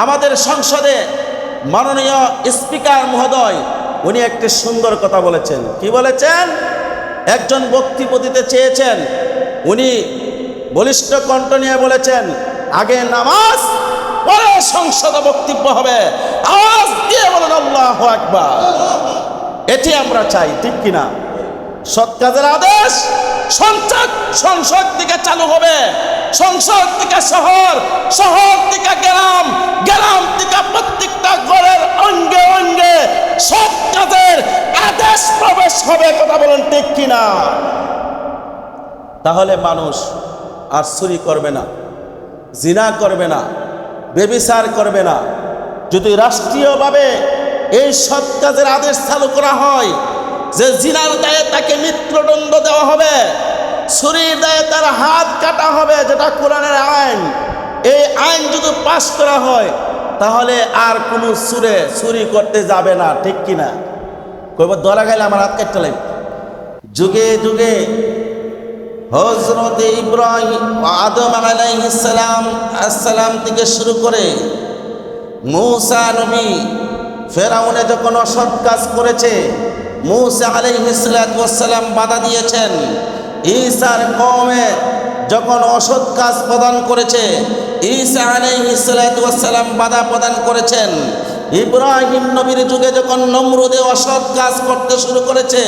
আমাদের সংসদে মাননীয় স্পিকার মহোদয় উনি একটি সুন্দর কথা বলেছেন। কি বলেছেন? একজন বক্তব্য দিতে চেয়েছেন, উনি বলিষ্ঠ কণ্ঠ নিয়ে বলেছেন, আগে নামাজ পরে সংসদে বক্তব্য হবে, আওয়াজ দিয়ে বলেন আল্লাহু আকবার। এটি আমরা চাই, ঠিক কিনা? সৎ কাজের আদেশ সংসদ থেকে চালু হবে, সংসদ থেকে শহর, শহর থেকে গ্রাম, গ্রাম থেকে প্রত্যেকটা ঘরের অঙ্গে অঙ্গে সৎ কাজের আদেশ প্রবেশ হবে। কথা বলেন ঠিক কিনা? তাহলে মানুষ আর চুরি করবে না, জিনা করবে না, ব্যভিচার করবে না। যদি রাষ্ট্রীয়ভাবে এই সৎ কাজের আদেশ চালু করা হয় যে জিনার দায়ে তাকে মৃত্যুদণ্ড দেওয়া হবে, চুরির দায়ে তার হাত কাটা হবে, যেটা কোরআনের আইন, এই আইন যদি পাশ করা হয় তাহলে আর কোনো চুরি করতে যাবে না, ঠিক কিনা? কইব ধরা গেলে আমার হাত কাটতে লাগবে। যুগে যুগে হযরত ইব্রাহিম আদম আলাইহিস সালাম থেকে শুরু করে মূসা নবী ফেরাউনে যখন অসৎ কাজ করেছে, মূসা আলাইহিস সালাম বাধা দিয়েছেন। ঈসার কওমে যখন অসৎ কাজ প্রদান করেছে, ঈসা আলাইহিস সালাম বাধা প্রদান করেছেন। ইব্রাহিম নবীর যুগে যখন নমরুদে অসৎ কাজ করতে শুরু করেছে,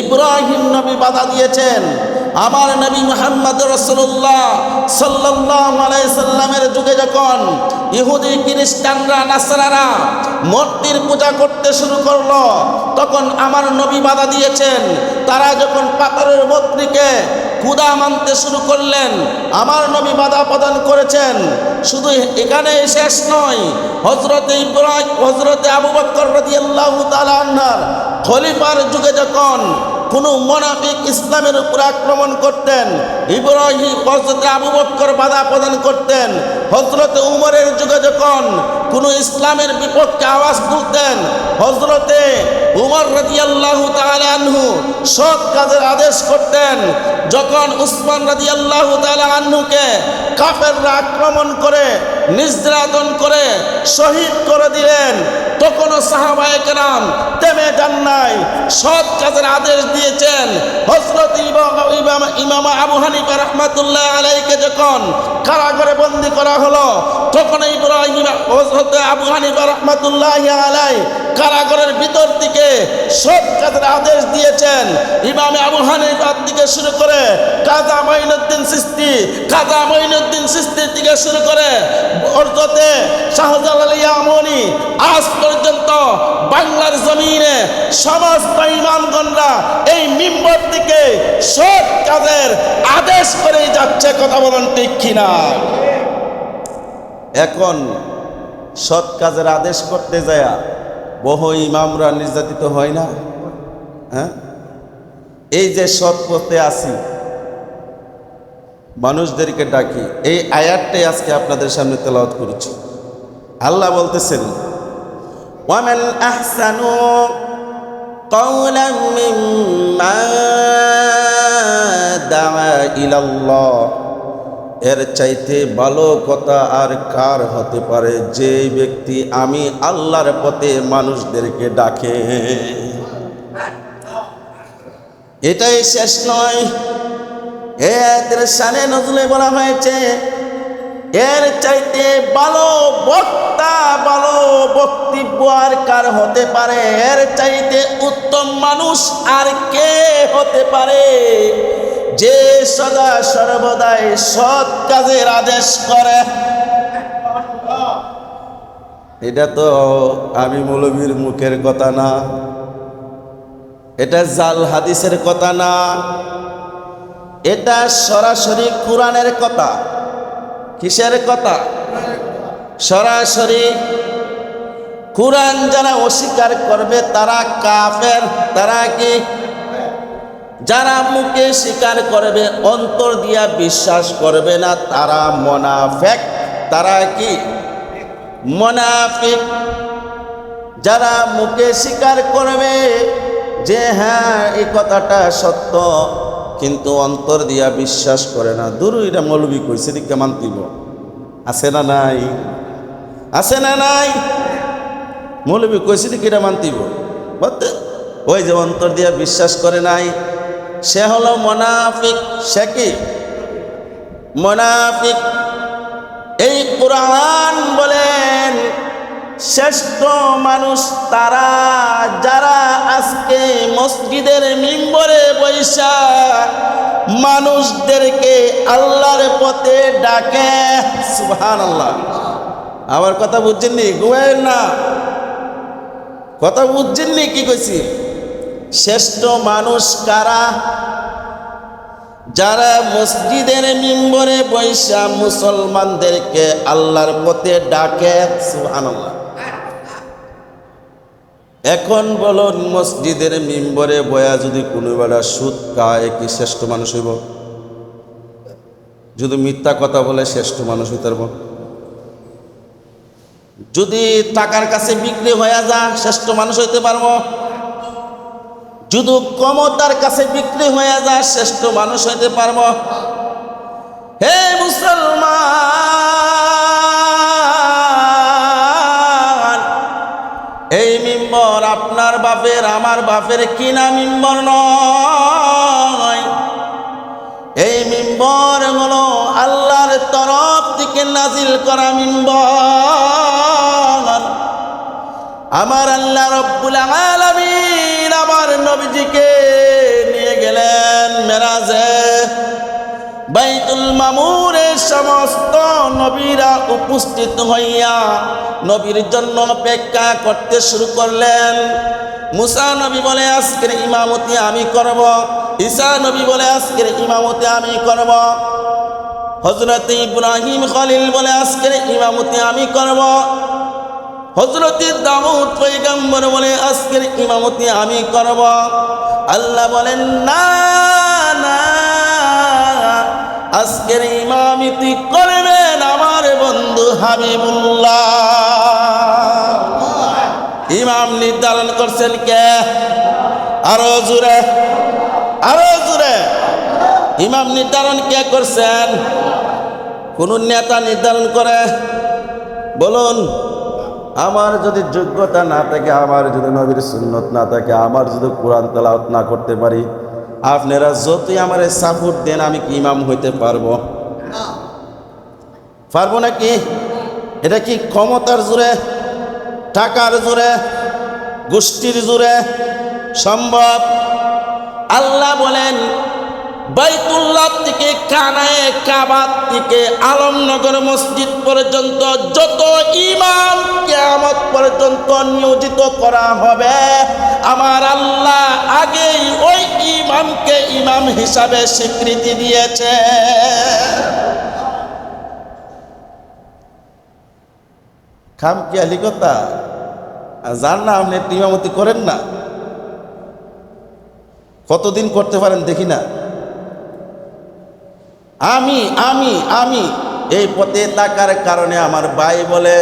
ইব্রাহিম নবী বাধা দিয়েছেন। আমার নবী মুহাম্মদ রাসূলুল্লাহ সাল্লাল্লাহু আলাইহি সাল্লামের যুগে যখন ইহুদি খ্রিস্টানরা নাসারারা মূর্তির পূজা করতে শুরু করলো, তখন আমার নবী বাধা দিয়েছেন। তারা যখন পাথরের মূর্তিকে খোদা মানতে শুরু করলেন, আমার নবী বাধা প্রদান করেছেন। শুধু এখানে শেষ নয়, হযরতে আবু বকর রাদিয়াল্লাহু তাআলা আনহু খলিফার যুগে যখন কোনো মুনাফিক ইসলামের উপর আক্রমণ করতেন, হযরতে আবু বকর বাধা প্রদান করতেন। হযরতে উমরের যুগে যখন কোনো ইসলামের বিপক্ষে আওয়াজ তুলতেন, হযরতে উমর রাদিয়াল্লাহু তাআলা আনহু সৎ কাজের আদেশ করতেন। যখন উসমান রাদিয়াল্লাহু তাআলা আনহুকে কাফেররা আক্রমণ করে নির্যাতন করে শহীদ করে দিলেন, তখনও সাহাবায়ে কেরাম থেমে যান নাই, সৎ কাজের আদেশ দিয়েছেন। হযরত ইমাম আবু হানিফা রাহমাতুল্লাহ আলাইহিকে যখন কারাগারে বন্দী করা হলো, তখন হযরত আবু হানিফা রাহমাতুল্লাহ আলাইহি কারাগারের ভিতর থেকে সৎ কাজের আদেশ দিয়েছেন। ইমাম আবু হানিফা থেকে শুরু করে কাজী মঈনুদ্দিন চিশতি থেকে শুরু করে হযরতে শাহজালাল ইয়ামানি, আজ পর্যন্ত বাংলার জমিনে সমস্ত ইমামগণরা এই মিম্বর থেকে সৎ কাজের আদেশ করেই যাচ্ছে। কথা বলেন ঠিক কিনা? এখন সৎ কাজের আদেশ করতে যায় বহু ইমামরা নির্যাতিত হয় না? হ্যাঁ, এই যে সৎ পথে আসি, মানুষদেরকে ডাকি, এই আয়াতটাই আজকে আপনাদের সামনে তেলাওয়াত করেছি। আল্লাহ বলতেছেন, ওয়ামান আহসানু কাওলাম মিম্মান দাআ ইলাল্লাহ, এর চাইতে ভালো কথা আর কার হতে পারে যে ব্যক্তি আমি আল্লাহর পথে মানুষদেরকে ডাকে। এটাই শেষ নয়, এর শানে নজরুলে বলা হয়েছে এর চাইতে ভালো বক্তা, ভালো বক্তব্য আর কার হতে পারে, এর চাইতে উত্তম মানুষ আর কে হতে পারে যে সদা সর্বদাই সৎ কাজের আদেশ করে। এটা তো আমি মৌলবীর মুখের কথা না, এটা জাল হাদিসের কথা না, এটা সরাসরি কোরআনের কথা। কিসের কথা? সরাসরি কোরআন যারা অস্বীকার করবে তারা কাফের। তারা কি? যারা মুখে স্বীকার করবে, অন্তর দিয়া বিশ্বাস করবে না, তারা মুনাফিক। তারা কি? মুনাফিক। যারা মুখে স্বীকার করবে যে হ্যাঁ এই কথাটা সত্য, কিন্তু অন্তর দিয়া বিশ্বাস করে না, দূর এটা মৌলবী কইছে দিকে মানতিব, আছে না নাই? আছে না নাই? মৌলবী কইছিল কিটা মানতিব বলতে ওই যে অন্তর দিয়ে বিশ্বাস করে নাই সে হলো মুনাফিক। সে কি মুনাফিক? এই কুরআন বলেন শ্রেষ্ঠ মানুষ তারা যারা আজকে মসজিদের মিম্বরে বৈশা মানুষদেরকে আল্লাহর পথে ডাকে। সুবহানাল্লাহ। আমার কথা বুঝছেননি? ঘুমায়েন না, কথা বুঝছেননি কি কইছি? শ্রেষ্ঠ মানুষ কারা? যারা মসজিদের মিম্বরে বৈশা মুসলমানদেরকে আল্লাহর পথে ডাকে। সুবহানাল্লাহ। এখন বলুন মসজিদের মিম্বরে বয়া যদি কোনো বেলা সুদ খায় কি শ্রেষ্ঠ মানুষ হইব? যদি মিথ্যা কথা বলে শ্রেষ্ঠ মানুষ হইতে পারব? যদি টাকার কাছে বিক্রি হয়ে যা শ্রেষ্ঠ মানুষ হইতে পারব? যদি ক্ষমতার কাছে বিক্রি হয়ে যা শ্রেষ্ঠ মানুষ হইতে পারব? হে মুসলমান, এই মিম্বর আপনার বাপের আমার বাপের কিনা মিম্বর নয়। এই মিম্বর হলো আল্লাহর তরফ থেকে নাজিল করা মিম্বর। আমার আল্লাহ রব্বুল আলামিন আমার নবীজিকে নিয়ে গেলেন মেরাজে। বাইতুল মামুরে সমস্ত নবীরা উপস্থিত হইয়া নবীর জন্য অপেক্ষা করতে শুরু করলেন। মুসা নবী বলে আজকের ইমামতি আমি করব। ঈসা নবী বলে আজকের ইমামতি আমি করব। হযরত ইব্রাহিম খলিল বলে আজকের ইমামতি আমি করব। হযরত দাউদ পয়গম্বর বলে আজকের ইমামতি আমি করব। আল্লাহ বলেন না না, আজকের ইমামতি করবেন আমার বন্ধু হাবিবুল্লাহ। ইমাম নির্ধারণ করছেন কে? আরো জোরে, আরো জোরে। ইমাম নির্ধারণ কে করছেন? কোন নেতা নির্ধারণ করে? বলুন। আমার যদি যোগ্যতা না থাকে, আমার যদি নবীর সুন্নত না থাকে, আমার যদি কোরআন তেলাওয়াত না করতে পারি, আপনারা যতই আমার সাপোর্ট দেন আমি কি ইমাম হইতে পারবো? পারবো নাকি? এটা কি ক্ষমতার জোরে, টাকার জোরে, গোষ্ঠীর জোরে সম্ভব? আল্লাহ বলেন বাইতুল্লাহ থেকে কানায়ে কাবা থেকে আলমনগর মসজিদ পর্যন্ত যত ইমাম কিয়ামত পর্যন্ত নিয়োজিত করা হবে, আমার আল্লাহ আগেই ওই ইমামকে ইমাম হিসাবে স্বীকৃতি দিয়েছে। খাম কি আলি কথা জান না? আপনি ইমামতি করেন না, কতদিন করতে পারেন দেখি না। আমি আমি আমি এই পথে থাকার কারণে আমার ভাই বলে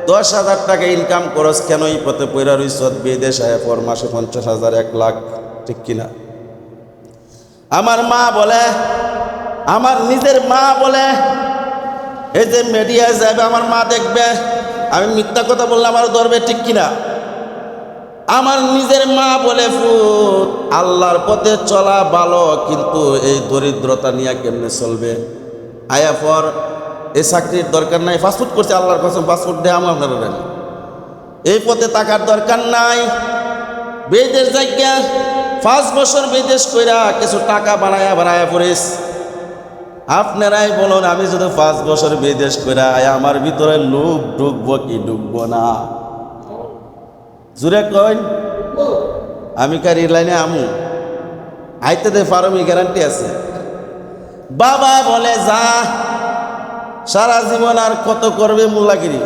10,000 টাকা ইনকাম করস কেন এই পথে পয়রা রইছ? বিদেশ আয় পর মাসে 50,000 1 লাখ, ঠিক কিনা? আমার মা বলে, আমার নিজের মা বলে, এই যে মিডিয়ায় যাবে আমার মা দেখবে আমি মিথ্যা কথা বললে আমার ধরবে, ঠিক কিনা? আমার নিজের মা বলে ফুট আল্লাহর পথে চলা ভালো, কিন্তু এই দরিদ্রতা নিয়ে কেমনে চলবে? আয়া পর এই চাকরির দরকার নাই, পাসপোর্ট করছে আল্লাহর কসম, পাসপোর্ট দেয় আমার আপনারা। এই পথে টাকার দরকার নাই, বিদেশ জায়গা 5 বছর বিদেশ কইরা কিছু টাকা বানায়া বানায়া পড়িস। আপনারাই বলুন, আমি যদি 5 বছর বিদেশ কইরা আমার ভিতরে লোভ ঢুকবো কি ঢুকবো না? জুড়ে কইন, আমি কারি লাইনে আমু আইতে দে ফার্মি গ্যারান্টি আছে। বাবা বলে যা, সারা জীবন আর কত করবে মোল্লাগিরি,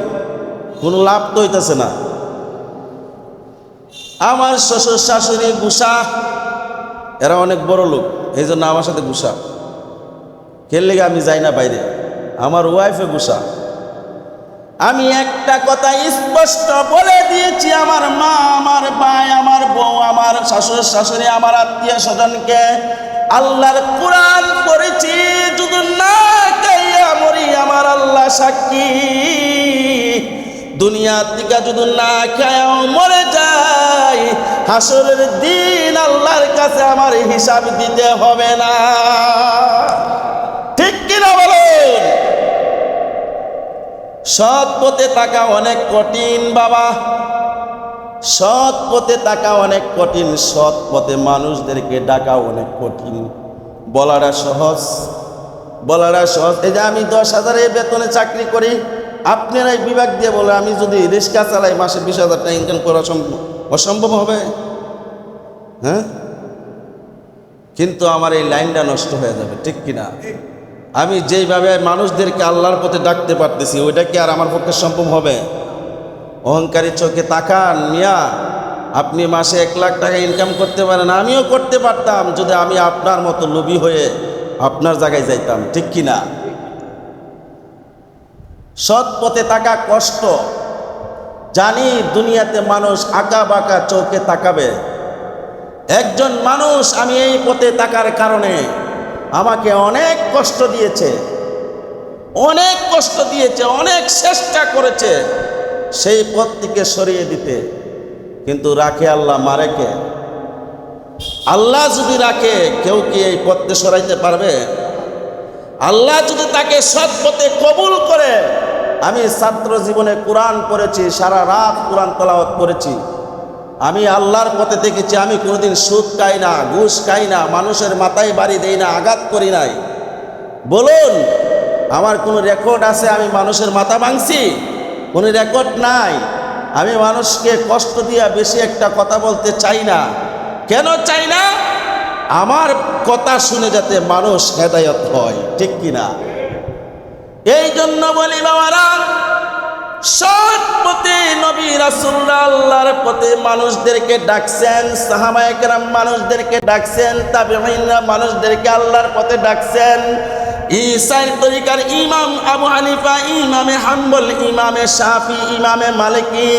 কোনো লাভ তো হইতেছে না। আমার শ্বশুর শাশুড়ি গুসা, এরা অনেক বড় লোক, এই জন্য আমার সাথে গুসা খেললে আমি যাই না বাইরে। আমার ওয়াইফে গুসা। আমি একটা কথা স্পষ্ট বলে দিয়েছি আমার মা, আমার ভাই, আমার বউ, আমার শ্বশুর শাশুড়ি, আমার আত্মীয় স্বজনকে, আল্লাহর কোরআন পড়েছি, যদি না খাইয়া মরি আমার আল্লাহ সাক্ষী, দুনিয়া থেকে যদি না খায়াও মরে যাই, হাসরের দিন আল্লাহর কাছে আমার হিসাব দিতে হবে না। ঠিক কিনা বলুন? সৎ পথে থাকা অনেক কঠিন বাবা, সৎ পথে থাকা অনেক কঠিন, সৎ পথে মানুষদেরকে ডাকা অনেক কঠিন। বলাটা সহজ, বলাটা সহজ। এই যে আমি 10,000 বেতনে চাকরি করি, আপনারা এই বিভাগ দিয়ে বলে আমি যদি রিক্সা চালাই মাসে 20,000 টাকা ইনকাম করা অসম্ভব হবে? হ্যাঁ, কিন্তু আমার এই লাইনটা নষ্ট হয়ে যাবে। ঠিক কিনা? আমি যেইভাবে মানুষদেরকে আল্লাহর পথে ডাকতে পারতেছি, ওইটা কি আর আমার পক্ষে সম্ভব হবে? অহংকারী চোখে তাকান মিয়া, আপনি মাসে 1 লাখ টাকা ইনকাম করতে পারেন, আমিও করতে পারতাম যদি আমি আপনার মতো লোভী হয়ে আপনার জায়গায় যাইতাম। ঠিক কিনা? সৎ পথে থাকা কষ্ট, জানি দুনিয়াতে মানুষ আঁকা বাঁকা চোখে তাকাবে। একজন মানুষ আমি এই পথে থাকার কারণে আমাকে অনেক কষ্ট দিয়েছে, অনেক কষ্ট দিয়েছে, অনেক চেষ্টা করেছে সেই পথ থেকে সরিয়ে দিতে, কিন্তু রাখে আল্লাহ, মারে কে? আল্লাহ যদি রাখে, কেউ কি এই পথে সরাইতে পারবে? আল্লাহ যদি তাকে সৎ পথে কবুল করে। আমি ছাত্র জীবনে কোরআন পড়েছি, সারা রাত কোরআন তেলাওয়াত করেছি, আমি আল্লাহর পথে দেখেছি। আমি কোনোদিন সুদ খাই না, ঘুষ খাই না, মানুষের মাথায় বাড়ি দেই না, আঘাত করি নাই। বলুন, আমার কোনো রেকর্ড আছে আমি মানুষের মাথা ভাঙছি? কোনো রেকর্ড নাই। আমি মানুষকে কষ্ট দিয়া বেশি একটা কথা বলতে চাই না। কেন চাই না? আমার কথা শুনে যাতে মানুষ হেদায়েত হয়। ঠিক কিনা? এই জন্য বলি বাবারা, সৎ পথে নবী রাসূলুল্লাহ আল্লাহর পথে মানুষদেরকে ডাকছেন, সাহাবায়ে কেরাম মানুষদেরকে ডাকছেন, তাবেঈনরা মানুষদেরকে আল্লাহর পথে ডাকছেন। ঈসার তরিকার ইমাম আবু হানিফা, ইমামে হাম্বল, ইমামে শাফি, ইমামে মালিকি,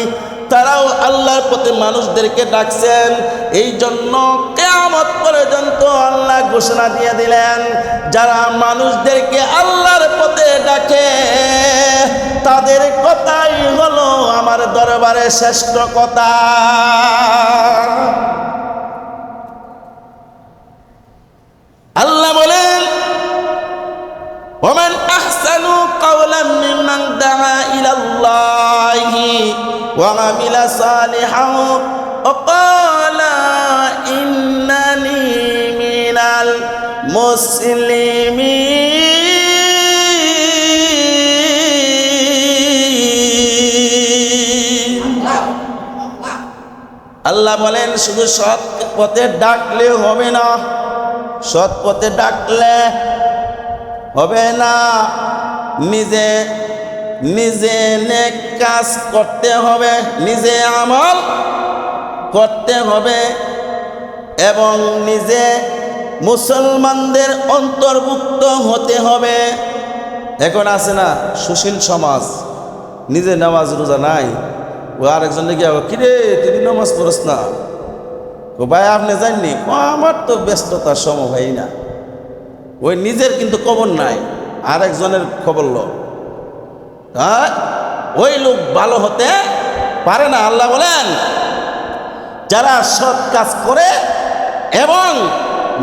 তারাও আল্লাহর পথে মানুষদেরকে ডাকছেন। এই জন্য কিয়ামত পর্যন্ত আল্লাহ ঘোষণা দিয়ে দিলেন, যারা মানুষদেরকে আল্লাহর পথে ডাকে তাদের কথাই হলো আমার দরবারে শ্রেষ্ঠ কথা। আল্লাহ বলেন, ওমান আহসানু কাওলাম মিম্মান দাআ ইলাল্লাহি ওয়া আমিলা সালিহান ওয়া ক্বালা ইন্নানি মিনাল মুসলিমিন। আল্লাহ বলেন, শুধু সৎ পথে ডাকলে হবে না, সৎ পথে ডাকলে হবে না, নিজে নিজে নেক কাজ করতে হবে, নিজে আমল করতে হবে এবং নিজে মুসলমানদের অন্তর্ভুক্ত হতে হবে। এখন আছে না সুশীল সমাজ, নিজে নামাজ রোজা নাই, ও আরেকজন গিয়ে কিরে তুই নামাজ পড়স না, ও ভাই আপনি জাননি, আমার তো ব্যস্ততার সময় ভাই না। ওই নিজের কিন্তু খবর নাই, আরেকজনের খবর লো। ওই লোক ভালো হতে পারে না। আল্লাহ বলেন, যারা সৎ কাজ করে এবং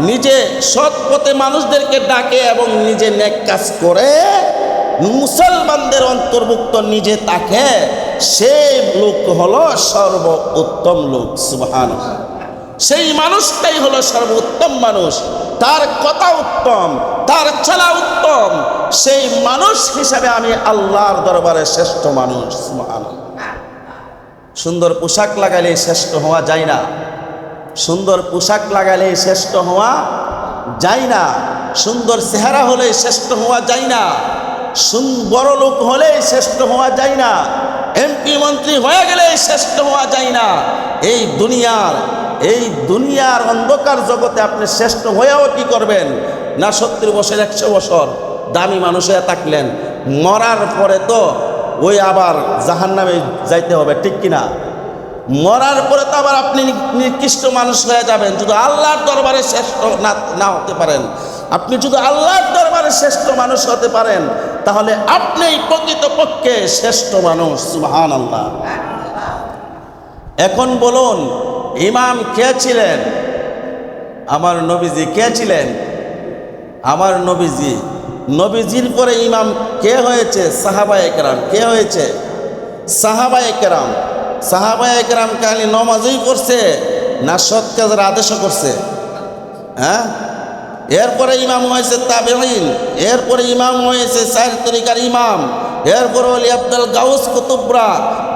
নিজে সৎ পথে মানুষদেরকে ডাকে এবং নিজে নেক কাজ করে, মুসলমানদের অন্তর্ভুক্ত নিজে থাকে, সেই লোক হলো সর্বোত্তম লোক। সুবহানাল্লাহ। সেই মানুষটাই হলো সর্বোত্তম মানুষ, তার কথা উত্তম, তার চলা উত্তম, সেই মানুষ হিসাবে আমি আল্লাহর দরবারে শ্রেষ্ঠ মানুষ। সুবহানাল্লাহ। সুন্দর পোশাক লাগালে শ্রেষ্ঠ হওয়া যায় না, সুন্দর পোশাক লাগালে শ্রেষ্ঠ হওয়া যায় না, সুন্দর চেহারা হলে শ্রেষ্ঠ হওয়া যায় না, বড় লোক হলে শ্রেষ্ঠ হওয়া যায় না, এমপি মন্ত্রী হয়ে গেলে শ্রেষ্ঠ হওয়া যায় না। এই দুনিয়ার অন্ধকার জগতে আপনি শ্রেষ্ঠ হয়েও কি করবেন না? 70 বছর 100 বছর দামি মানুষ হয়ে থাকলেন, মরার পরে তো ওই আবার জাহান্নামে যাইতে হবে। ঠিক কিনা? মরার পরে তো আবার আপনি নিকৃষ্ট মানুষ হয়ে যাবেন যদি আল্লাহর দরবারে শ্রেষ্ঠ না হতে পারেন। আপনি যদি আল্লাহর দরবারে শ্রেষ্ঠ মানুষ হতে পারেন, তাহলে আপনিই প্রকৃতপক্ষে শ্রেষ্ঠ মানুষ। সুবহানাল্লাহ। এখন বলুন, ইমাম কে ছিলেন? আমার নবীজি কে ছিলেন? আমার নবীজি। নবীজির পরে ইমাম কে হয়েছে? সাহাবায়ে কেরাম। কে হয়েছে? সাহাবায়ে কেরাম। সাহাবায়ে কেরাম খালি নমাজই পড়ছে না সৎ কাজের আদেশও করছে? হ্যাঁ। এরপরে ইমাম হয়েছে তাবেঈন, এরপরে ইমাম হয়েছে চার তরিকার ইমাম, এরপরে ওলি আব্দুল গাউস কুতুবরা,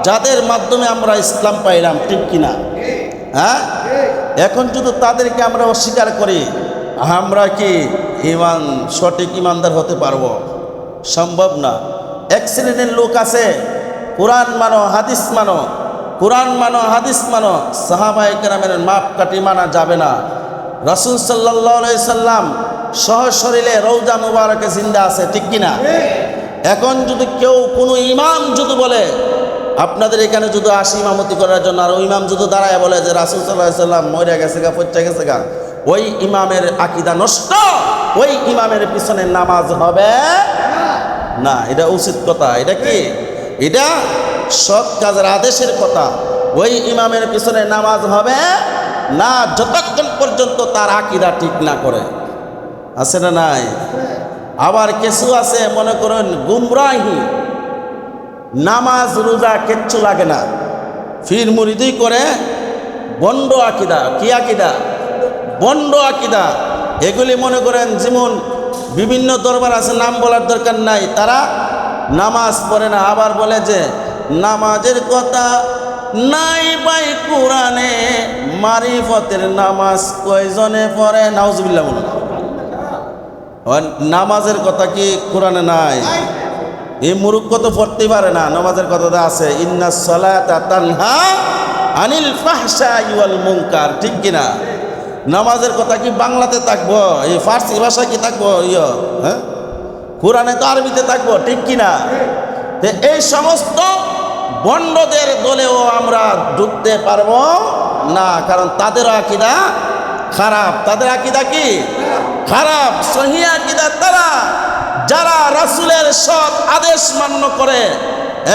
যাদের মাধ্যমে আমরা ইসলাম পাইলাম। ঠিক কিনা? হ্যাঁ। এখন যদি তাদেরকে আমরা অস্বীকার করি, আমরা কি ইমান সঠিক ইমানদার হতে পারবো? সম্ভব না। এক শ্রেণীর লোক আছে, কোরআন মানো হাদিস মানো, কোরআন মানো হাদিস মানো, সাহাবায়ে কেরামের মাপকাঠি মানা যাবে না। রাসূল সাল্লাল্লাহু আলাইহি সাল্লাম সশরীরে রওজা মুবারকে জিন্দা আছে। ঠিক কিনা? এখন যদি কেউ কোনো ইমাম যদি বলে, আপনাদের এখানে যদি আসি ইমামতি করার জন্য, আর ওই ইমাম যদি দাঁড়ায় বলে যে রাসূল সাল্লাল্লাহু আলাইহি সাল্লাম মরে গেছে গা, পচে গেছে গা, ওই ইমামের আকীদা নষ্ট, ওই ইমামের পিছনে নামাজ হবে না। এটা উচিত কথা। এটা কি? এটা সৎ কাজের আদেশের কথা। ওই ইমামের পিছনে নামাজ হবে না যতক্ষণ পর্যন্ত তার আকীদা ঠিক না করে। আছে না নাই? আবার কিছু আছে মনে করেন গুমরাহি, নামাজ রোজা কিচ্ছু লাগে না, ফির মুরিদি করে, বন্ড আকীদা। কি আকীদা? বন্ড আকীদা। এগুলি মনে করেন যেমন বিভিন্ন দরবার আছে, নাম বলার দরকার নাই, তারা নামাজ পড়ে না, আবার বলে যে নামাজের কথা নাই ভাই কোরআনে, মারিফতের নামাজ কয়জনে পড়ে? নাউজুবিল্লাহ বলুন। নামাজের কথা কি কোরআনে নাই? এই মূর্খ তো পড়তে পারে না। নামাজের কথা আছে, ইন্নাস সালাতা তানহা আনিল ফাহশাই ওয়াল মুনকার। ঠিক কিনা? নামাজের কথা কি বাংলাতে থাকবো? এই ফার্সি ভাষা কি থাকবো? হ্যাঁ, কোরআনে তো আরবিতে থাকবো। ঠিক কিনা? এই সমস্ত বন্ডদের দলেও আমরা ঢুকতে পারবো না, কারণ তাদের আকীদা খারাপ। তাদের আকীদা কি? খারাপ। সহিহ আকীদা তারা যারা রাসূলের সৎ আদেশ মান্য করে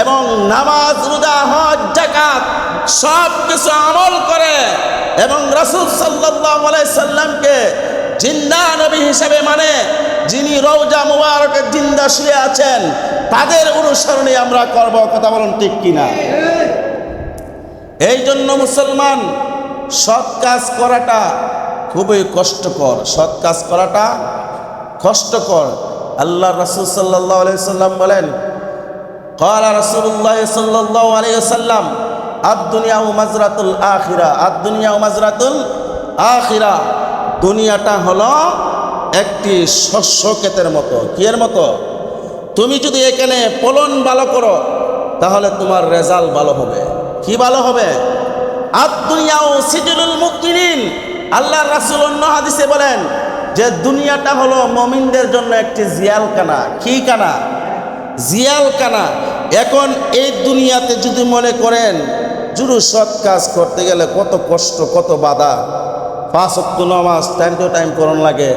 এবং নামাজ রোজা হজ যাকাত সব কিছু আমল করে এবং রাসূল সাল্লাল্লাহু আলাইহি সাল্লামকে জিন্দা নবী হিসেবে মানে, যিনি রওজা মুবারকে জিন্দা শুয়ে আছেন, তাদের অনুসরণে আমরা করব। কথা বলুন ঠিক কিনা? এই জন্য মুসলমান সৎ কাজ করাটা খুবই কষ্টকর। সৎ কাজ করাটা কষ্টকর। আল্লাহ রাসূল সাল্লাল্লাহু আলাইহি সাল্লাম বলেন, ক্বালা রাসূলুল্লাহ সাল্লাল্লাহু আলাইহি ওয়াসাল্লাম, আদ-দুনিয়া মাজরাতুল আখিরা, আদ-দুনিয়া মাজরাতুল আখিরা। দুনিয়াটা হলো একটি শস্য ক্ষেতের মতো। কি এর মতো? তুমি যদি এখানে ফলন ভালো করো তাহলে তোমার রেজাল্ট ভালো হবে। কি ভালো হবে? আদ-দুনিয়াউ সিজনুল মুমিনিন। আল্লাহর রাসূল অন্য হাদিসে বলেন যে দুনিয়াটা হলো মুমিনদের জন্য একটি জিয়ালখানা। কি খানা? জিয়ালখানা। এখন এই দুনিয়াতে যদি মনে করেন জুরু সৎ কাজ করতে গেলে কত কষ্ট, কত বাধা। 5 ওয়াক্ত নামাজ টাইম টু টাইম পড়ন লাগে,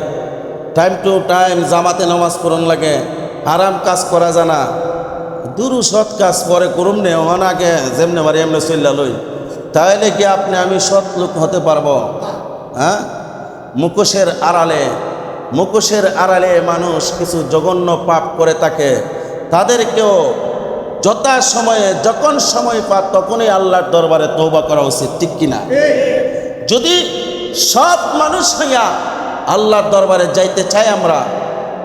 টাইম টু টাইম জামাতে নামাজ পড়ন লাগে, আরাম কাজ করা যায় না। দুরু সৎ কাজ পরে করুম নে, ওখান আগে যেমনে মারি এমনি চল্লা লই, তাহলে কি আপনি আমি সৎ লোক হতে পারবো? হ্যাঁ। মুখোশের আড়ালে মানুষ কিছু জঘন্য পাপ করে থাকে, তাদেরকেও যথা সময়ে যখন সময় পায় তখনই আল্লাহর দরবারে তওবা করা উচিত। ঠিক কিনা? যদি সৎ মানুষ হইয়া আল্লাহর দরবারে যাইতে চাই আমরা,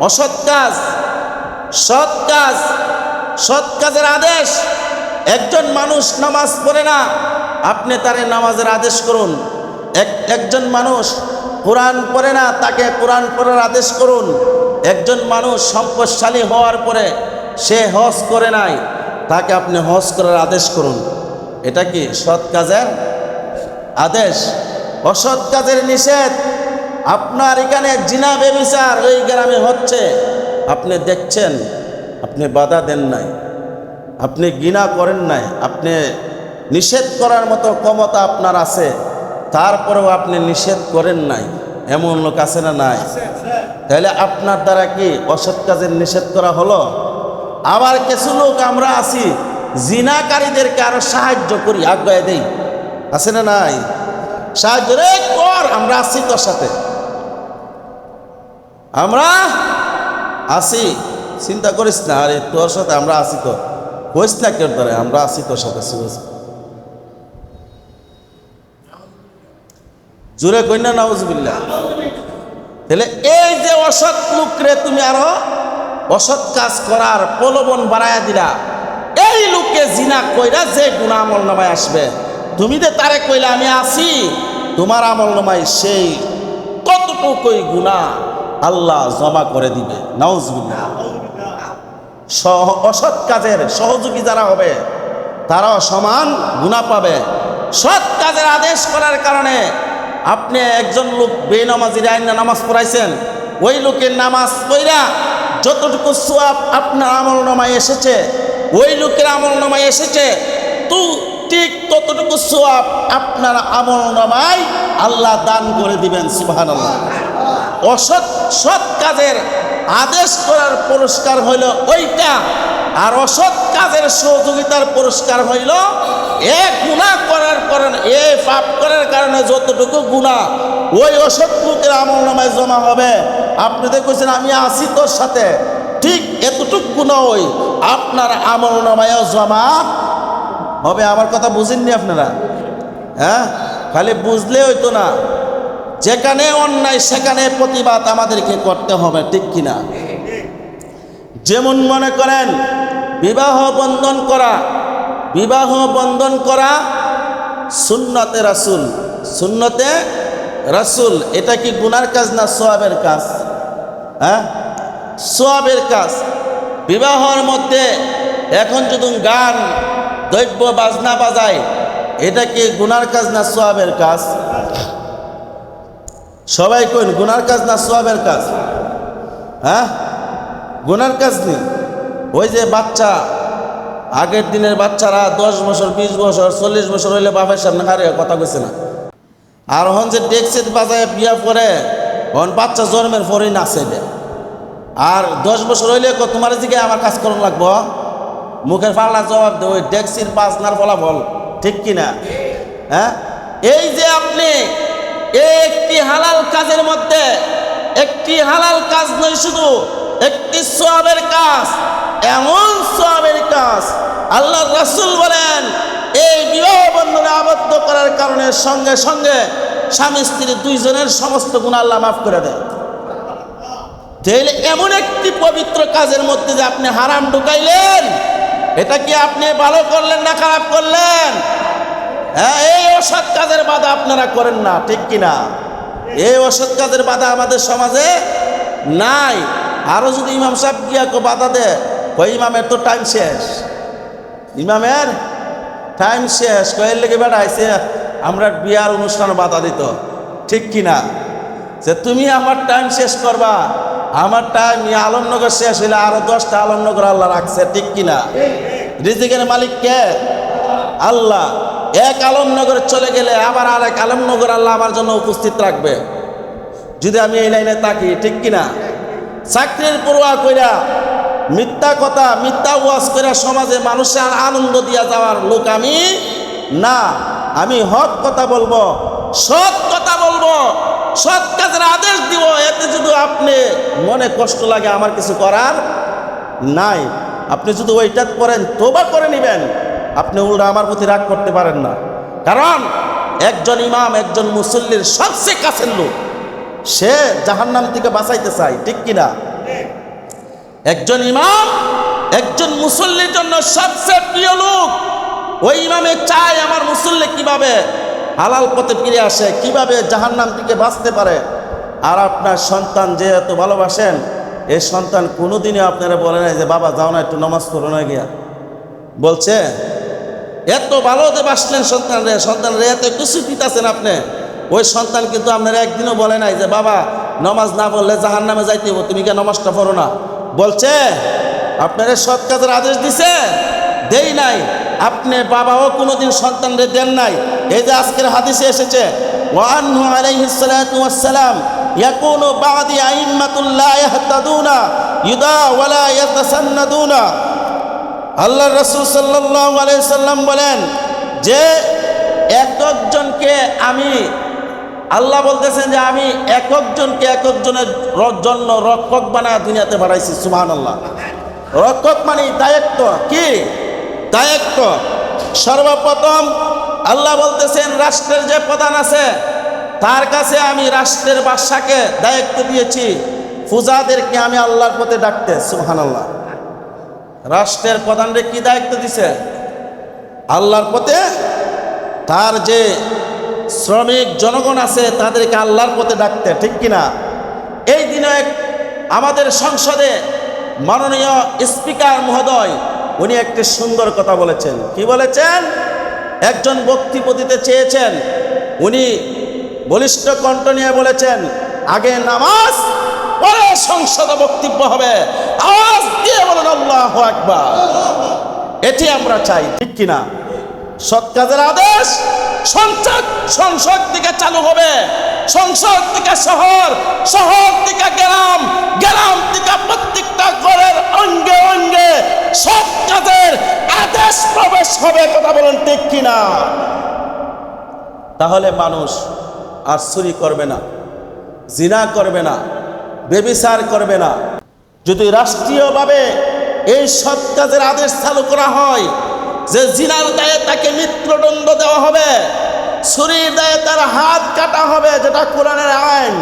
অসৎ কাজ, সৎ কাজ, সৎ কাজের আদেশ। একজন মানুষ নামাজ পড়ে না, আপনি তারে নামাজের আদেশ করুন। একজন মানুষ কোরআন পড়ে না, তাকে কোরআন পড়ার আদেশ করুন। একজন মানুষ সম্পদশালী হওয়ার পরে সে হজ করে নাই, তাকে আপনি হজ করার আদেশ করুন। এটা কি সৎ কাজের আদেশ? অসৎ কাজের নিষেধ। আপনার এখানে জিনা ব্যভিচার ওই গ্রামে হচ্ছে, আপনি দেখছেন, আপনি বাধা দেন নাই, আপনি ঘৃণা করেন নাই, আপনি নিষেধ করার মতো ক্ষমতা আপনার আছে, তারপরেও আপনি নিষেধ করেন নাই। এমন লোক আছে না নাই? তাহলে আপনার দ্বারা কি অসৎ কাজের নিষেধ করা হলো? আবার কিছু লোক আমরা আছি জিনাকারীদেরকে আরো সাহায্য করি, আজ্ঞা দেই, আছে না নাই? সাহায্য রে কর, আমরা আছি তোর সাথে, আমরা আছি, চিন্তা করিস না, আরে তোর সাথে আমরা আছি, তো কইস না কেউ ধরে, আমরা আছি তোর সাথে। জোরে কই না নাউজুবিল্লাহ। তাহলে এই যে অসৎ লোকরে তুমি আরো অসৎ কাজ করার প্রলোভন বাড়াইয়া দিলা, এই লোককে জিনা কইরা যে গুনাহ আমল নামায় আসবে, তুমি যে তারে কইলে আমি আছি, তোমার আমল নামায় সেই কতটুকুই গুনাহ আল্লাহ জমা করে দিবে। নাউজুবিল্লাহ। অসৎ কাজের সহযোগী যারা হবে তারাও সমান গুনাহ পাবে। সৎ কাজের আদেশ করার কারণে আপনি একজন লোক বেনামাজির আইনা নামাজ পড়াইছেন, ওই লোকের নামাজ পড়া যতটুকু সওয়াব আপনার আমল নামায় এসেছে, ওই লোকের আমল নামায় এসেছে, তো ঠিক ততটুকু সওয়াব আপনার আমল নামায় আল্লাহ দান করে দিবেন। সুবহানাল্লাহ। সৎ কাজের আদেশ করার পুরস্কার হইল ওইটা, আর অসৎ কাজের সহযোগিতার পুরস্কার হইল গুনাহ করার কারণে, পাপ করার কারণে যতটুকু গুনাহ ওই অসৎ লোকের আমল নামায় জমা হবে। আপনি দেখছেন আমি আছি তোর সাথে, ঠিক এতটুকু গুনাহ ওই আপনার আমল নামায়ও জমা হবে। আমার কথা বুঝেননি আপনারা? হ্যাঁ, খালি বুঝলে হইতো না, যেখানে অন্যায় সেখানে প্রতিবাদ আমাদেরকে করতে হবে, ঠিক কিনা? যেমন মনে করেন বিবাহ বন্ধন করা সুন্নতে রাসূল, এটা কি গুনার কাজ না সওয়াবের কাজ? হ্যাঁ, সওয়াবের কাজ। বিবাহের মধ্যে এখন যদি গান দ্রব্য বাজনা বাজায়, এটা কি গুনার কাজ না সওয়াবের কাজ? সবাই কইন, গুনার কাজ না সওয়াবের কাজ? হ্যাঁ, গুনার কাজ নেই। ওই যে বাচ্চা, আগের দিনের বাচ্চারা 10 বছর 20 বছর 40 বছর হইলে বাপের সামনে হারিয়ে কথা কইছে না, আর হন যে ডেক্সিট বাজায় বিয়া করে হন বাচ্চা জন্মের পরেই নাচে দেয়। আর 10 বছর হইলে তোমার দিকে আমার কাজ করুন লাগবো, মুখের পাল্লা জবাব দে, ওই ডেক্সির বাজনার ফলাফল, ঠিক কিনা? হ্যাঁ, এই যে আপনি একটি হালাল কাজের মধ্যে, একটি হালাল কাজ নয়, শুধু একটি সওয়াবের কাজ, এমন সওয়াবের কাজ আল্লাহ রাসূল বলেন এই বিবাহ বন্ধনে আবদ্ধ করার কারণে সঙ্গে সঙ্গে স্বামী স্ত্রী দুইজনের সমস্ত গুনাহ আল্লাহ মাফ করে দেয়। তাহলে এমন একটি পবিত্র কাজের মধ্যে যে আপনি হারাম ঢুকাইলেন, এটা কি আপনি ভালো করলেন না খারাপ করলেন? হ্যাঁ, এই অসৎ কাজের বাধা আপনারা করেন না, ঠিক কিনা? এই অসৎ কাজের বাধা আমাদের সমাজে নাই। আরো যদি ইমাম সাহেব গিয়া বাধা দেয়, ওই ইমামের তো টাইম শেষ, ইমামের টাইম শেষ, কয়ের লেগে বেড়াইছে আমরা বিয়ার অনুষ্ঠানে বাধা দিত, ঠিক কিনা? যে তুমি আমার টাইম শেষ করবা, আমার টাইম আলমনগর শেষ হইলে আরো 10টা আলমনগর আল্লাহ রাখছে, ঠিক কিনা? রিজিকের মালিক কে? আল্লাহ। এক আলমনগরে চলে গেলে আবার আরেক আলমনগর আল্লাহ আমার জন্য উপস্থিত রাখবে, যদি আমি এই লাইনে তাকি, ঠিক কিনা? চাকরির পরোয়া কইরা মিথ্যা কথা, মিথ্যা ওয়াজ কইরা সমাজে মানুষের আনন্দ দিয়া যাওয়ার লোক আমি না। আমি হক কথা বলবো, সৎ কথা বলবো, সৎ কাজের আদেশ দিব। এতে যদি আপনি মনে কষ্ট লাগে, আমার কিছু করার নাই। আপনি যদি ওইটা করেন, তওবা করে নেবেন, আপনি উল্টা আমার প্রতি রাগ করতে পারেন না। কারণ একজন ইমাম, একজন মুসল্লির সবচেয়ে কাছের লোক, সে জাহান্নাম থেকে বাঁচাইতে চায়, ঠিক কিনা? একজন ইমাম একজন মুসল্লির জন্য সবচেয়ে প্রিয় লোক। ওই ইমামে চায় আমার মুসল্লি কিভাবে হালাল পথে ফিরে আসে, কিভাবে জাহান্নাম থেকে বাঁচতে পারে। আর আপনার সন্তান যে এত ভালোবাসেন, এই সন্তান কোনোদিনই আপনারা বলে নাই যে বাবা যাও না একটু নামাজ পড়ো না গিয়া, বলছে? এত ভালোতে বাসলেন সন্তানরে এত কিছু দিতেছেন আপনি, ওই সন্তান কিন্তু আপনারা একদিনও বলে নাই যে বাবা নামাজ না পড়লে জাহান্নামে যাইতে হবে, তুমি কে নামাজটা পড়ো না, বলছে? আপনারা সৎ কাজের আদেশ দিছে? দেই নাই। আপনি বাবাও কোনোদিন সন্তানরে দেন নাই। এই যে আজকের হাদিসে এসেছে, ওয়ানহু আলাইহিস সালাতু ওয়াস সালাম ইয়াকুনু বাদি আইম্মাতুল লা ইয়াহতাদুনা ইদা ওয়ালা ইয়াতাসান্নাদুনা আল্লাহ রাসূল সাল্লাল্লাহু আলাইহি সাল্লাম বলেন যে একজনকে আমি, আল্লাহ বলতেছেন যে আমি একজনকে একজনের জন্য রক্ষক বানায় দুনিয়াতে বাড়াইছি। সুবহানাল্লাহ। রক্ষক মানে দায়িত্ব, কি দায়িত্ব? সর্বপ্রথম আল্লাহ বলতেছেন রাষ্ট্রের যে প্রধান আছে তার কাছে আমি রাষ্ট্রের বাদশাকে দায়িত্ব দিয়েছি প্রজাদেরকে আমি আল্লাহর পথে ডাকতে। সুবহানাল্লাহ। রাষ্ট্রের প্রধানরে কি দায়িত্ব দিছে? আল্লাহর পথে, তার যে শ্রমিক জনগণ আছে তাদেরকে আল্লাহর পথে ডাকতে, ঠিক কিনা? এই দিনে আমাদের সংসদে মাননীয় স্পিকার মহোদয় উনি একটি সুন্দর কথা বলেছেন। কি বলেছেন? একজন বক্তব্য দিতে চেয়েছেন, উনি বলিষ্ঠ কণ্ঠ নিয়ে বলেছেন আগে নামাজ পরে সংসদে বক্তব্য হবে। আওয়াজ দিয়ে বলেন আল্লাহু আকবার। এটি আমরা চাই, ঠিক কিনা? সৎ কাজের আদেশ সংসদ থেকে চালু হবে, সংসদ থেকে শহর, শহর থেকে গ্রাম, গ্রাম থেকে প্রত্যেকটা ঘরের অঙ্গে অঙ্গে সৎ কাজের আদেশ প্রবেশ হবে। কথা বলেন ঠিক কিনা? তাহলে মানুষ আর চুরি করবে না, জিনা করবে না, ব্যভিচার করবে না। যদি রাষ্ট্রীয়ভাবে এই সৎ কাজের আদেশ চালু করা হয় যে জিনার দায়ে তাকে মৃত্যুদণ্ড দেওয়া হবে, চুরির দায়ে তার হাত কাটা হবে, যেটা কোরআনের আইন,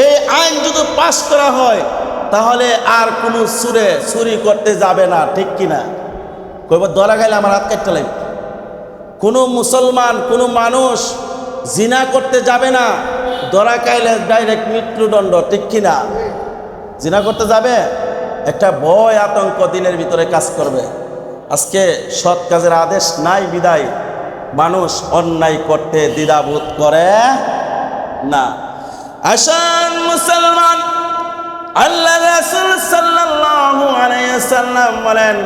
এই আইন যদি পাশ করা হয় তাহলে আর কোনো চুরি করতে যাবে না, ঠিক কিনা? কইব ধরা খাইলে আমার হাত কাটতে লাগবে। কোনো মুসলমান, কোনো মানুষ জিনা করতে যাবে না, ধরা খাইলে ডাইরেক্ট মৃত্যুদণ্ড, ঠিক কিনা? জিনা করতে যাবে, একটা ভয় আতঙ্ক দিনের ভিতরে কাজ করবে। আজকে সৎ কাজের আদেশ নাই বিদায় মানুষ অন্যায় করতে দ্বিধাবোধ করে না। আসেন মুসলমান, আল্লাহ রাসূল সাল্লাল্লাহু আলাইহি ওয়াসাল্লাম বলেন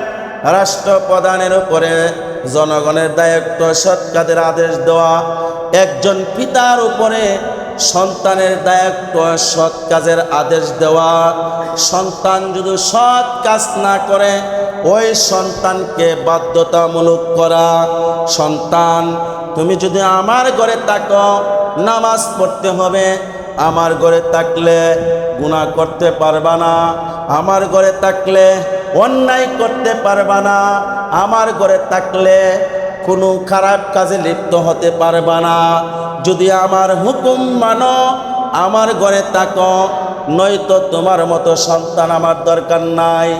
রাষ্ট্রপ্রধানের উপরে জনগণের দায়িত্ব সৎ কাজের আদেশ দেওয়া। একজন পিতার উপরে সন্তানের দায়িত্ব সৎ কাজের আদেশ দেওয়া। সন্তান যদি সৎ কাজ না করে ওই সন্তানকে বাধ্যতামূলক করা। সন্তান, তুমি যদি আমার ঘরে থাকো নামাজ পড়তে হবে, আমার ঘরে থাকলে গুনাহ করতে পারবা না, আমার ঘরে থাকলে অন্যায় করতে পারবা না, আমার ঘরে থাকলে কোনো খারাপ কাজে লিপ্ত হতে পারবা না। যদি আমার হুকুম মানো, আমার ঘরে থাকো, নয়তো তোমার মতো সন্তান আমার দরকার নাই,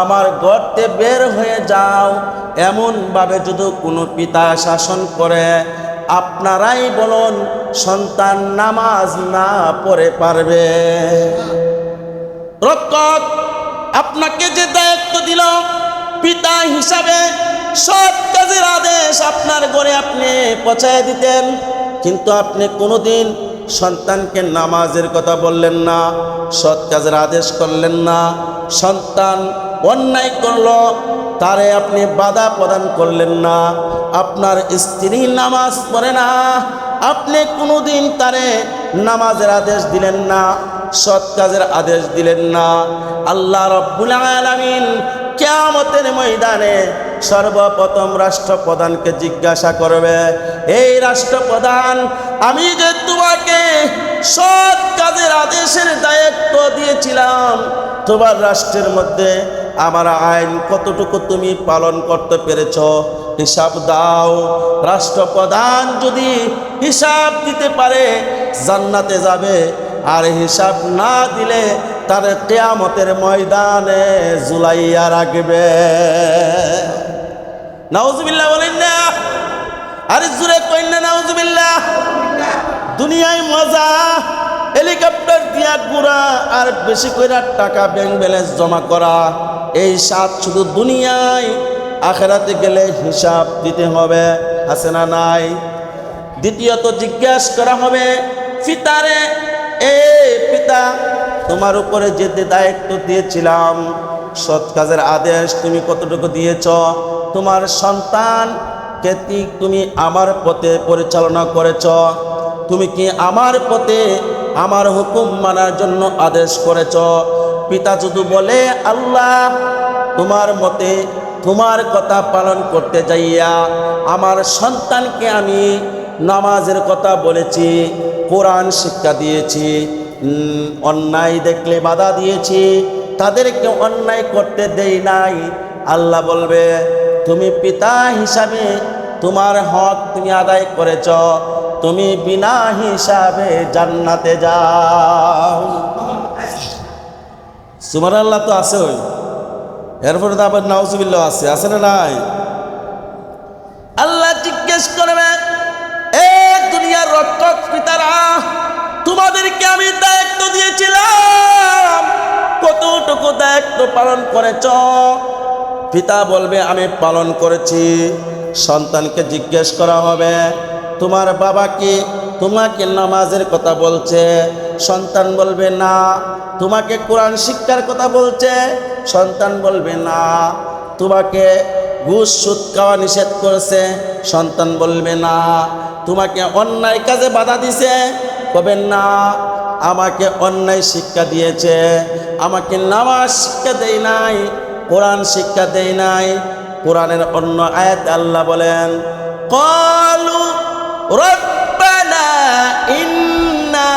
আমার ঘরতে বের হয়ে যাও। এমনভাবে যদি কোনো পিতা শাসন করে, আপনারাই বলুন সন্তান নামাজ না পড়ে পারবে? রক্ষক আপনাকে যে দায়িত্ব দিল পিতা হিসাবে, সৎ কাজের আদেশ আপনার ঘরে আপনি পৌঁছায় দিতেন, কিন্তু আপনি কোনোদিন সন্তানকে নামাজের কথা বললেন না, সৎ কাজের আদেশ করলেন না। সন্তান অন্যায় করলো, তারে আপনি বাধা প্রদান করলেন না। আপনার স্ত্রী নামাজ পড়ে না, আপনি কোনোদিন তারে নামাজের আদেশ দিলেন না, সৎ কাজের আদেশ দিলেন না। আল্লাহ রাব্বুল আলামিন কিয়ামতের ময়দানে সর্বপ্রথম রাষ্ট্রপ্রধানকে জিজ্ঞাসা করবে, এই রাষ্ট্রপ্রধান, আমি যে তোমাকে সৎ কাজের আদেশের দায়িত্ব দিয়েছিলাম, তোমার রাষ্ট্রের মধ্যে আমার আইন কতটুকু তুমি পালন করতে পেরেছ, হিসাব দাও। রাষ্ট্রপ্রধান যদি হিসাব দিতে পারে জান্নাতে যাবে, আর হিসাব না দিলে তার কিয়ামতের ময়দানে ঝুলাইয়া রাখবে। নাউজুবিল্লাহ বলেন না? আরে জোরে কইন না নাউজুবিল্লাহ। দুনিয়ায় মজা, হেলিকপ্টার দিয়া ঘোরা আর বেশি কইরা টাকা ব্যাংক ব্যালেন্স জমা করা, এই স্বাদ শুধু দুনিয়ায়। আখিরাতে গেলে হিসাব দিতে হবে, আছে না নাই? দ্বিতীয়ত জিজ্ঞাসা করা হবে পিতারে, এ পিতা, তোমার উপরে যে দায়িত্ব দিয়েছিলাম সৎ কাজের আদেশ তুমি কতটুকু দিয়েছ? তোমার সন্তানকে তুমি আমার পথে পরিচালনা করেছ? তুমি কি আমার পথে আমার হুকুম মানার জন্য আদেশ করেছ? পিতা যদি বলে আল্লাহ তোমার মতে তোমার কথা পালন করতে যাইয়া আমার সন্তানকে আমি নামাজের কথা বলেছি, কোরআন শিক্ষা দিয়েছি, অন্যায় দেখলে বাধা দিয়েছি, তাদেরকে অন্যায় করতে দেই নাই। আল্লাহ বলবে তুমি পিতা হিসাবে তোমার হক তুমি আদায় করেছ, তুমি বিনা হিসাবে জান্নাতে যাও। সুবহানাল্লাহ তো আছে, ওই এরপরে তো আবার নাউজুবিল্লাহ আছে না নাই? আল্লাহ জিজ্ঞেস করবে, এ দুনিয়ার রক্ষক পিতারা, তোমাদেরকে আমি দায়িত্ব দিয়েছিলাম, কতটুকু দায়িত্ব পালন করেছ? পিতা বলবে আমি পালন করেছি। সন্তানকে জিজ্ঞেস করা হবে, তোমার বাবা কি তোমাকে নামাজের কথা বলছে? সন্তান বলবে না। তোমাকে কোরআন শিক্ষার কথা বলছে? সন্তান বলবে না। তোমাকে ঘুষ সুদ খাওয়া নিষেধ করেছে? সন্তান বলবে না। তোমাকে অন্যায় কাজে বাধা দিছে? কবেন না। আমাকে অন্যায় শিক্ষা দিয়েছে, আমাকে নামাজ শিক্ষা দেয় নাই, কোরআন শিক্ষা দেয় নাই। কোরআনের অন্য আয়াত আল্লাহ বলেন, ক্বালু রব্বানা ইন্না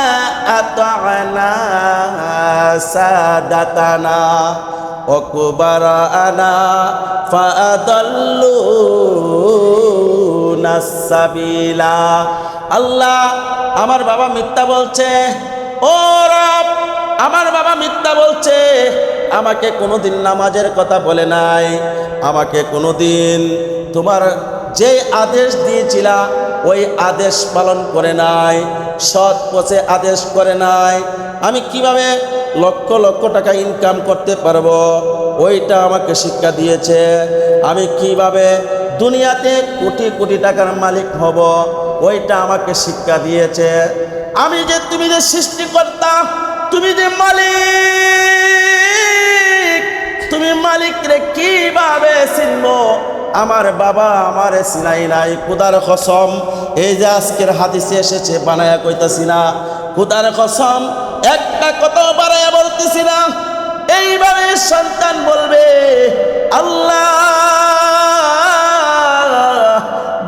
আতা'না সাদাতানা ওয়া কুবারানা ফাআদাল্লুনা সাবিলা। আল্লাহ, আমার বাবা মিথ্যা বলছে। ও রব, আমার বাবা মিথ্যা বলছে। আমাকে কোনোদিন নামাজের কথা বলে নাই, আমাকে কোনোদিন তোমার যে আদেশ দিয়েছিলা ওই আদেশ পালন করে নাই, সৎ পথে আদেশ করে নাই। আমি কিভাবে লক্ষ লক্ষ টাকা ইনকাম করতে পারবো ওইটা আমাকে শিক্ষা দিয়েছে। আমি কিভাবে দুনিয়াতে কোটি কোটি টাকার মালিক হব ওইটা আমাকে শিক্ষা দিয়েছে। আমি যে তুমি যে সৃষ্টিকর্তা, তুমি যে মালিক, তুমি মালিক রে কিভাবে চিনবো? আমার বাবা আমারে চিনাই নাই। খুদার কসম, এই যে আজকের হাদিসে এসেছে, বানায়া কইতাছি না, খুদার কসম একটা কথা বানায়া বলতেছি না। এইভাবে সন্তান বলবে, আল্লাহ,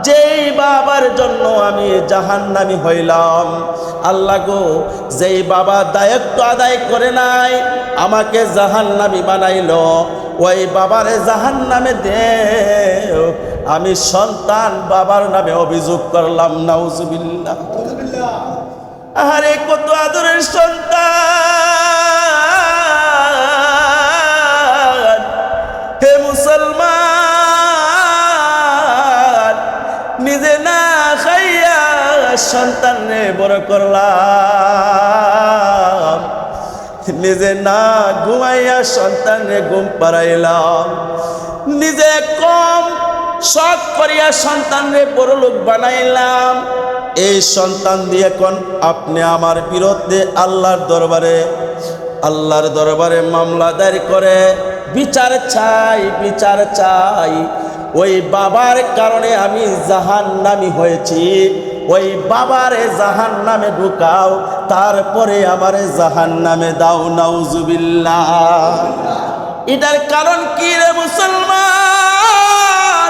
যেই বাবার জন্য আমি জাহান্নামী হইলাম, আল্লাহ গো, যেই বাবা দায়িত্ব আদায় করে নাই, আমাকে জাহান্নামী বানাইলো, ওই বাবারে জাহান্নামে দেও। আমি সন্তান বাবার নামে অভিযোগ করলাম, নাউজুবিল্লাহ। আরে কত আদরের সন্তান! হে মুসলমান, নিজে না খাইয়া সন্তানরে বড় করলাম, নিজে না ঘুমাইয়া সন্তানরে ঘুম পাড়াইলাম, নিজে কম শখ করিয়া সন্তানরে বড় লোক বানাইলাম। এই সন্তান দিয়ে এখন আপনি আমার বিরুদ্ধে আল্লাহর দরবারে মামলা দায়ের করে বিচার চাই, বিচার চাই। ওই বাবার কারণে আমি জাহান্নামী হয়েছি, ওই বাবারে জাহান্নামে ঢুকাও, তারপরে আমারে জাহান্নামে দাও, নাউজুবিল্লাহ। এটার কারণ কি রে মুসলমান?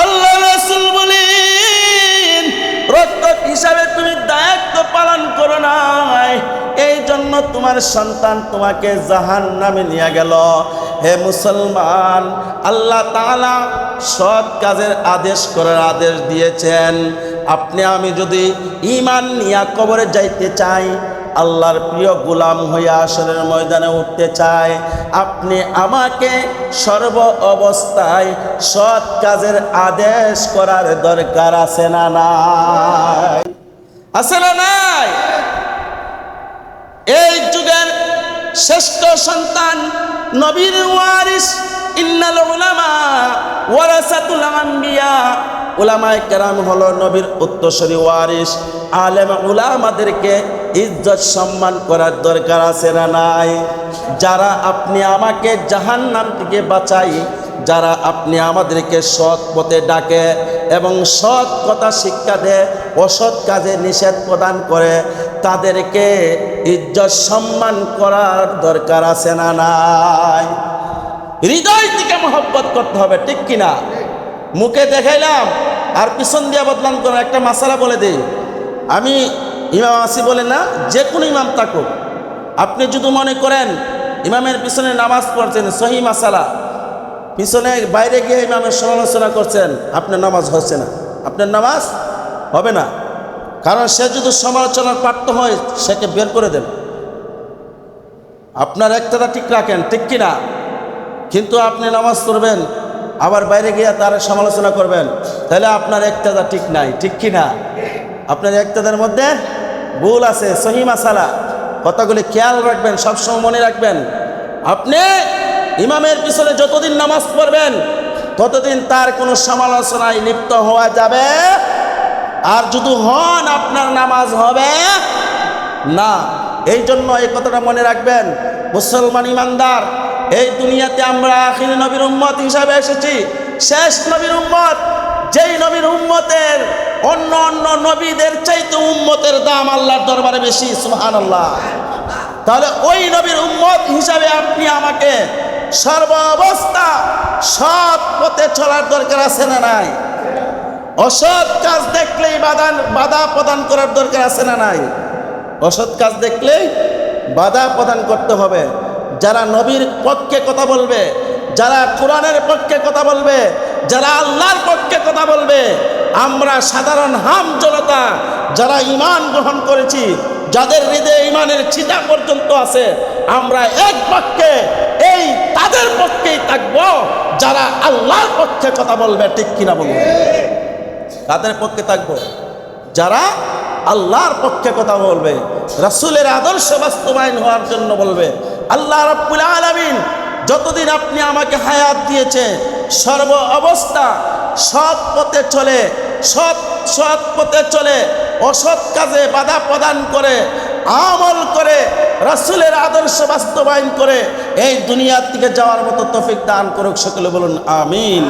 আল্লাহ রাসূল বলেন, রক্ষক হিসাবে তুমি দায়িত্ব পালন করো নাই, এই জন্য তোমার সন্তান তোমাকে জাহান্নামে নিয়ে গেল। হে মুসলমান, আল্লাহ তাআলা সৎ কাজের আদেশ করার আদেশ দিয়েছেন। আপনি আমি যদি ঈমান নিয়ে কবরে যাইতে চাই, আল্লাহর প্রিয় গোলাম হইয়া আসরের ময়দানে উঠতে চাই, আপনি আমাকে সর্ব অবস্থায় সৎ কাজের আদেশ করার দরকার আছে না নাই? আছে না নাই? এই যুগের শ্রেষ্ঠ সন্তান, নবীর ওয়ারিস, ইন্নাল উলামা ওয়ারাসাতুল আম্বিয়া। উলামায়ে কেরাম হলো নবীর উত্তরসূরি ওয়ারিস। আলেম উলামাদেরকে ইজ্জত সম্মান করার দরকার আছে না নাই? যারা আপনি আমাকে জাহান্নাম থেকে বাঁচাই, যারা আপনি আমাদেরকে সৎ পথে ডাকে এবং সৎ কথা শিক্ষা দেয়, অসৎ কাজে নিষেধ প্রদান করে, তাদেরকে ইজ্জত সম্মান করার দরকার আছে না নাই? হৃদয় থেকে মহব্বত করতে হবে, ঠিক কিনা? মুখে দেখাইলাম আর পিছন দিয়ে বদলাম করে একটা মাসালা বলে দেই। আমি ইমাম আসি বলে না, যে কোনো ইমাম থাকুক, আপনি যদি মনে করেন ইমামের পিছনে নামাজ পড়ছেন সহি মাসালা, পিছনে বাইরে গিয়ে ইমামের সমালোচনা করছেন, আপনার নামাজ হচ্ছে না, আপনার নামাজ হবে না। কারণ সে যদি সমালোচনার পাত্র হয়, সেকে বের করে দেন। আপনার একটাটা ঠিক রাখেন, ঠিক কিনা? কিন্তু আপনি নামাজ পড়বেন আবার বাইরে গিয়ে তার সমালোচনা করবেন, তাহলে আপনার একটাদা ঠিক নাই, ঠিক কিনা? আপনার একটাদের মধ্যে ভুল আছে, সহি মাসালা। কথাগুলি খেয়াল রাখবেন, সবসময় মনে রাখবেন। আপনি ইমামের পিছনে যতদিন নামাজ পড়বেন ততদিন তার কোনো সমালোচনায় লিপ্ত হওয়া যাবে, আর যদি হন আপনার নামাজ হবে না। এই জন্য এই কথাটা মনে রাখবেন, মুসলমান ইমানদার, এই দুনিয়াতে আমরা আখির নবীর উম্মত হিসাবে এসেছি, শেষ নবীর উম্মত। যেই নবীর উম্মতের অন্য অন্য নবীদের চাইতে উম্মতের দাম আল্লাহর দরবারে বেশি, সুবহানাল্লাহ। তাহলে ওই নবীর উম্মত হিসাবে আপনি আমাকে সর্ব অবস্থা সৎ পথে চলার দরকার আছে না নাই? অসৎ কাজ দেখলেই বাধা প্রদান করার দরকার আছে না নাই? অসৎ কাজ দেখলেই বাধা প্রদান করতে হবে। যারা নবীর পক্ষে কথা বলবে, যারা কোরআনের পক্ষে কথা বলবে, যারা আল্লাহর পক্ষে কথা বলবে, আমরা সাধারণ হাম জনতা যারা ঈমান গ্রহণ করেছি, যাদের হৃদয়ে ঈমানের ছিটা পর্যন্ত আছে, আমরা এক পক্ষে এই তাদের পক্ষেই থাকবো যারা আল্লাহর পক্ষে কথা বলবে, ঠিক কিনা বলবো? তাদের পক্ষে থাকবো যারা আল্লাহর পক্ষে কথা বলবে, রাসূলের আদর্শ বাস্তবায়ন হওয়ার জন্য বলবে। আল্লাহ রাব্বুল আলামিন যতদিন আপনি আমাকে হায়াত দিয়েছে, সর্ব অবস্থা সৎ পথে চলে, সৎ পথে চলে, অসৎ কাজে বাধা প্রদান করে, আমল করে, রাসূলের আদর্শ বাস্তবায়ন করে এই দুনিয়ার থেকে যাওয়ার মতো তৌফিক দান করুক। সকলে বলুন আমিন।